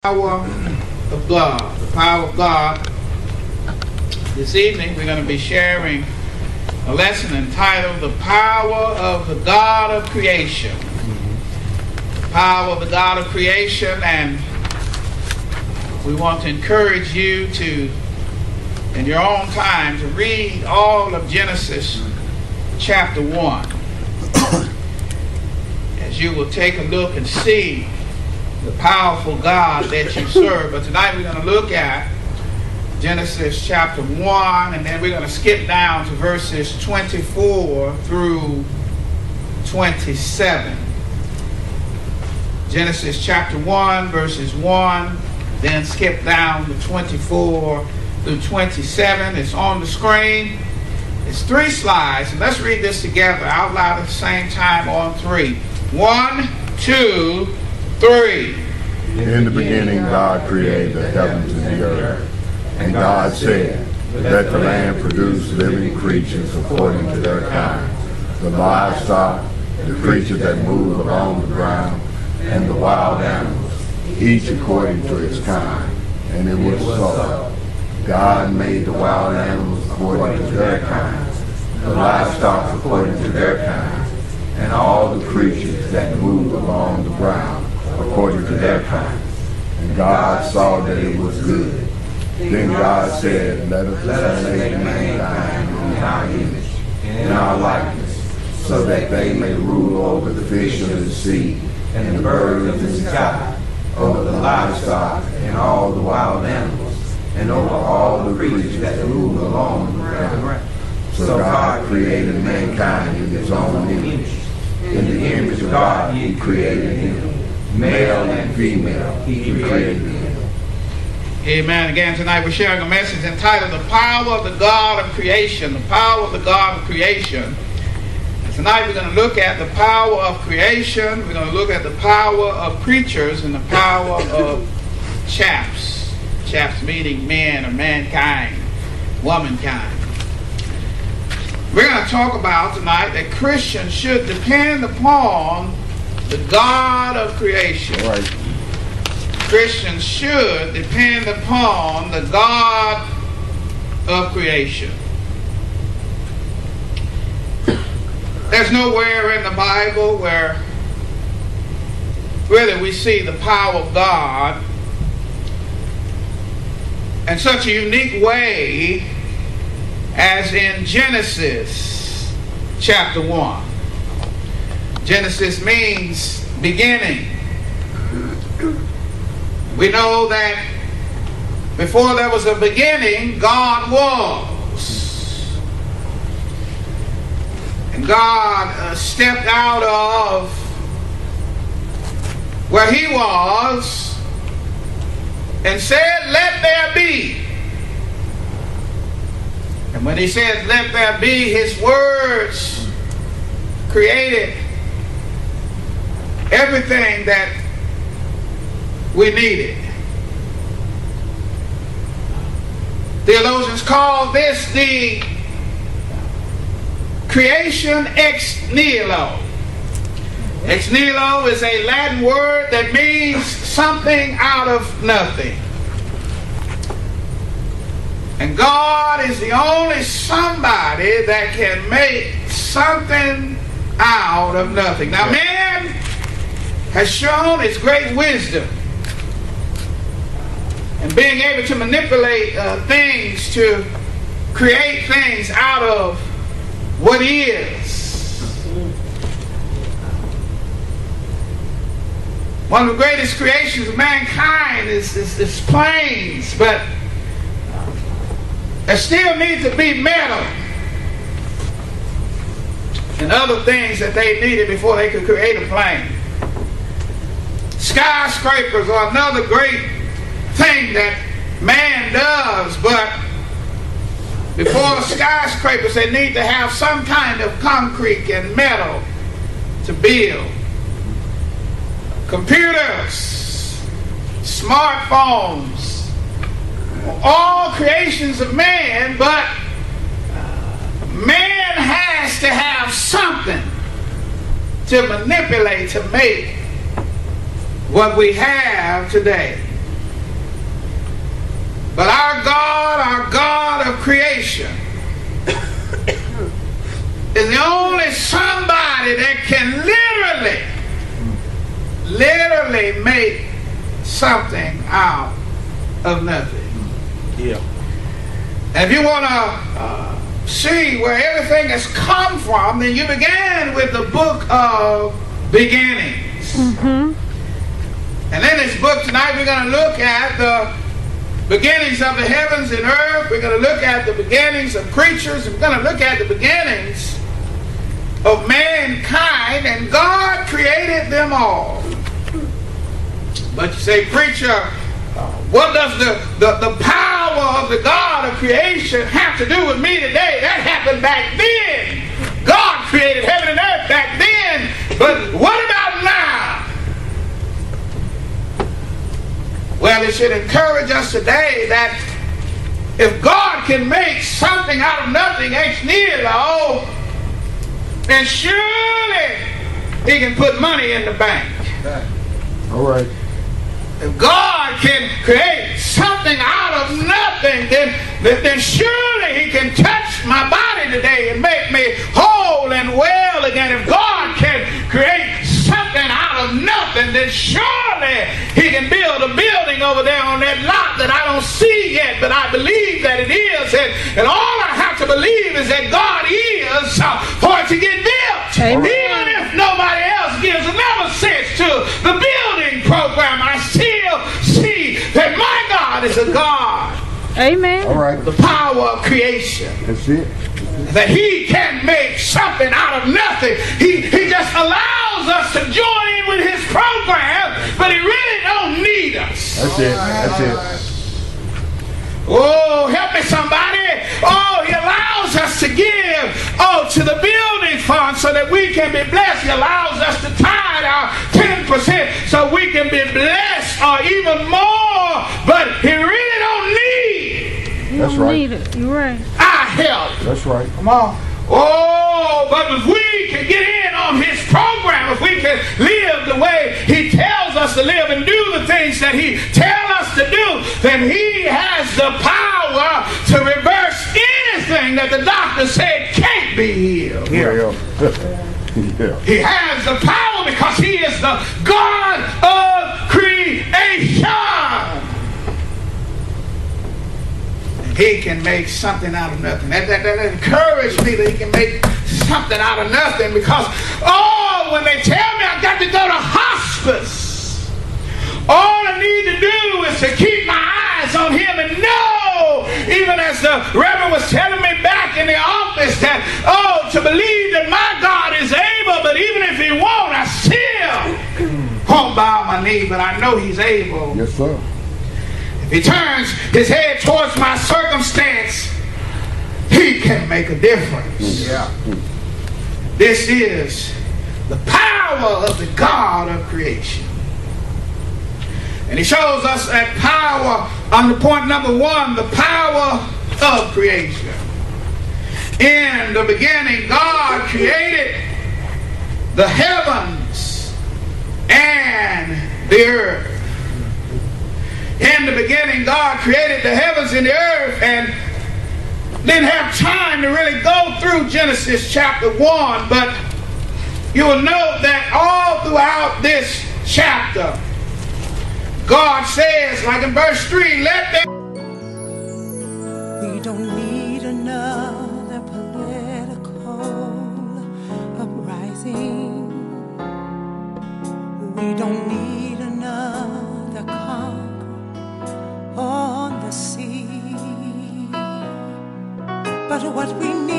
Power of God. The power of God. This evening we're going to be sharing a lesson entitled The Power of the God of Creation. The power of the God of creation, and we want to encourage you to, in your own time, to read all of Genesis chapter 1 as you will take a look and see the powerful God that you serve. But tonight we're going to look at Genesis chapter 1, and then we're going to skip down to verses 24 through 27. Genesis chapter 1, verses 1, then skip down to 24 through 27. It's on the screen. It's 3 slides, and let's read this together out loud at the same time on 3. 1, 2, 3. In the beginning, God created the heavens and the earth. And God said, let the land produce living creatures according to their kind, the livestock, the creatures that move along the ground, and the wild animals, each according to its kind. And it was so. God made the wild animals according to their kinds, the livestock according to their kinds, and all the creatures that move along the ground according to their kinds. And God saw that it was good. Then God said, let us make mankind in our image, in our likeness, so that they may rule over the fish of the sea, and the birds of the sky, over the livestock, and all the wild animals, and over all the creatures that move along the ground. So God created mankind in his own image. In the image of God he created him. Male and female, he created them. Amen. Again, tonight we're sharing a message entitled The Power of the God of Creation. The Power of the God of Creation. And tonight we're going to look at the power of creation. We're going to look at the power of preachers and the power of chaps. Chaps meaning men or mankind, womankind. We're going to talk about tonight that Christians should depend upon the God of creation. Right. Christians should depend upon the God of creation. There's nowhere in the Bible where really we see the power of God in such a unique way as in Genesis chapter 1. Genesis means beginning. We know that before there was a beginning, God was. And God stepped out of where he was and said, let there be. And when he said, let there be, his words created everything that we needed. Theologians call this the creation ex nihilo. Ex nihilo is a Latin word that means something out of nothing. And God is the only somebody that can make something out of nothing. Now, man has shown its great wisdom in being able to manipulate things to create things out of what is. One of the greatest creations of mankind is planes, but there still needs to be metal and other things that they needed before they could create a plane. Skyscrapers are another great thing that man does, but before skyscrapers they need to have some kind of concrete and metal to build. Computers, smartphones, all creations of man, but man has to have something to manipulate to make what we have today. But our God of creation, is the only somebody that can literally make something out of nothing. Yeah. And if you want to see where everything has come from, then you begin with the book of beginnings. And in this book tonight, we're going to look at the beginnings of the heavens and earth. We're going to look at the beginnings of creatures. We're going to look at the beginnings of mankind, and God created them all. But you say, preacher, what does the power of the God of creation have to do with me today? That happened back then. God created heaven and earth back then. But what about now? Well, it should encourage us today that if God can make something out of nothing, ex nihilo, then surely He can put money in the bank. All right. If God can create something out of nothing, then surely He can touch my body today and make me whole and well again. If God can create something out of nothing, then surely He can build a building over there on that lot that I don't see yet, but I believe that it is. And all I have to believe is that God is for it to get built. Amen. Even if nobody else gives another sense to the building program, I still see that my God is a God. Amen. All right. The power of creation. That's it. That He can make something out of nothing. He just allows us to join in with His program, but He really don't need us. That's it. That's it. Oh, help me somebody. Oh, He allows us to give, to the building fund so that we can be blessed. He allows us to tithe our 10% so we can be blessed or even more. But He really don't need You That's don't right. need it. You're right. our help. That's right. Come on. Oh, but if we can get in on His program, if we can live the way He tells us to live and do the things that He tells us to do, then He has the power to reverse anything that the doctor said can't be healed. Yeah. Yeah. He has the power because He is the God of creation. He can make something out of nothing. That encouraged me that He can make something out of nothing, because, when they tell me I got to go to hospice, all I need to do is to keep my eyes on Him and know, even as the Reverend was telling me back in the office, that, to believe that my God is able, but even if He won't, I still won't bow my knee, but I know He's able. Yes, sir. He turns His head towards my circumstance, He can make a difference. Yeah. This is the power of the God of creation. And He shows us that power under point number 1, the power of creation. In the beginning, God created the heavens and the earth. In the beginning, God created the heavens and the earth, and didn't have time to really go through Genesis chapter 1, but you will note that all throughout this chapter, God says, like in verse 3, let there... We don't need another political uprising. We don't need another conqueror on the sea. But what we need